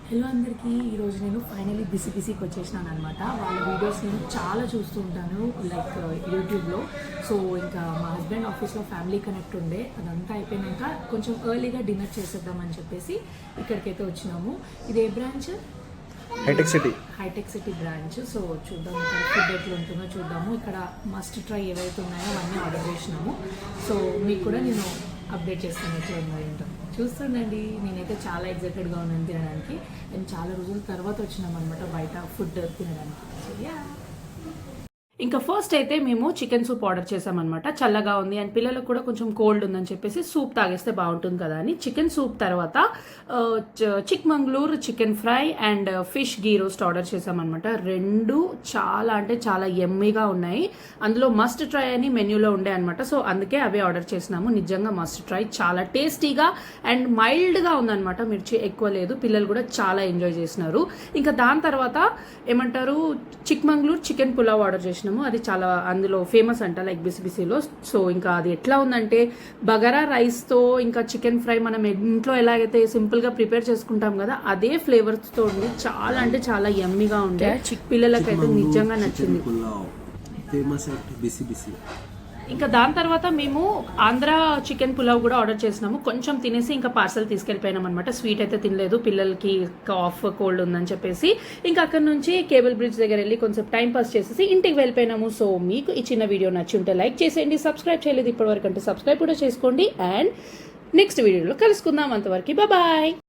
Hello అందరికీ, ఈరోజు నేను ఫైనలీ బిసికి వచ్చేసినాను అనమాట. వాళ్ళ వీడియోస్ నేను చాలా చూస్తూ ఉంటాను లైక్ యూట్యూబ్లో. సో ఇంకా మా హస్బెండ్ ఆఫీస్లో ఫ్యామిలీ కనెక్ట్ ఉండే, అదంతా అయిపోయినాక కొంచెం ఎర్లీగా డిన్నర్ చేసేద్దామని చెప్పేసి ఇక్కడికైతే వచ్చినాము. ఇది ఏ branch? Hitech City branch. So చూద్దాం ఇక్కడ ఫుడ్ ఎట్లా ఉంటుందో చూద్దాము. ఇక్కడ మస్ట్ ట్రై ఏవైతే ఉన్నాయో అవన్నీ ఆర్డర్ చేసినాము. సో మీకు కూడా నేను అప్డేట్ చేస్తాను ఎట్లా ఉందో ఏంటో చూస్తుండండి. నేనైతే చాలా ఎక్సైటెడ్గా ఉన్నాను తినడానికి. అండ్ చాలా రోజుల తర్వాత వచ్చినాం అనమాట బయట ఫుడ్ తినడానికి. సో యా, ఇంకా ఫస్ట్ అయితే మేము చికెన్ సూప్ ఆర్డర్ చేసామన్నమాట. చల్లగా ఉంది అండ్ పిల్లలకు కూడా కొంచెం కోల్డ్ ఉందని చెప్పేసి సూప్ తాగేస్తే బాగుంటుంది కదా అని చికెన్ సూప్ తర్వాత Chikmagalur chicken fry and fish ghee roast order చేసామన్నమాట. రెండు చాలా అంటే చాలా ఎమ్మీగా ఉన్నాయి. అందులో మస్ట్ ట్రై అని మెన్యూలో ఉండే అనమాట. సో అందుకే అవే ఆర్డర్ చేసినాము. నిజంగా మస్ట్ ట్రై, చాలా టేస్టీగా అండ్ మైల్డ్గా ఉందన్నమాట. మిర్చి ఎక్కువ లేదు, పిల్లలు కూడా చాలా ఎంజాయ్ చేసినారు. ఇంకా దాని తర్వాత ఏమంటారు చిక్మంగళూరు చికెన్ పులావ్ ఆర్డర్ చేసినాము. అది చాలా అందులో ఫేమస్ అంట లైక్ బిసిలో. సో ఇంకా అది ఎట్లా ఉందంటే బగారా రైస్తో ఇంకా చికెన్ ఫ్రై మనం ఇంట్లో ఎలాగైతే సింపుల్గా ప్రిపేర్ చేసుకుంటాం కదా అదే ఫ్లేవర్స్తో ఉంది. చాలా అంటే చాలా యమ్మీగా ఉండే, పిల్లలకైతే నిజంగా నచ్చింది. ఇంకా దాని తర్వాత మేము ఆంధ్ర చికెన్ పులావ్ కూడా ఆర్డర్ చేసినాము. కొంచెం తినేసి ఇంకా పార్సల్ తీసుకెళ్ళిపోయినాం అనమాట. స్వీట్ అయితే తినలేదు, పిల్లలకి కాఫ్ కోల్డ్ ఉందని చెప్పేసి. ఇంకా అక్కడ నుంచి కేబుల్ బ్రిడ్జ్ దగ్గర వెళ్ళి కొంచెం టైం పాస్ చేసేసి ఇంటికి వెళ్ళిపోయినాము. సో మీకు ఈ చిన్న వీడియో నచ్చి ఉంటే లైక్ చేసేయండి, సబ్స్క్రైబ్ చేయలేదు ఇప్పటివరకు అంటే సబ్స్క్రైబ్ కూడా చేసుకోండి. అండ్ నెక్స్ట్ వీడియోలో కలుసుకుందాం. అంతవరకు బాయ్.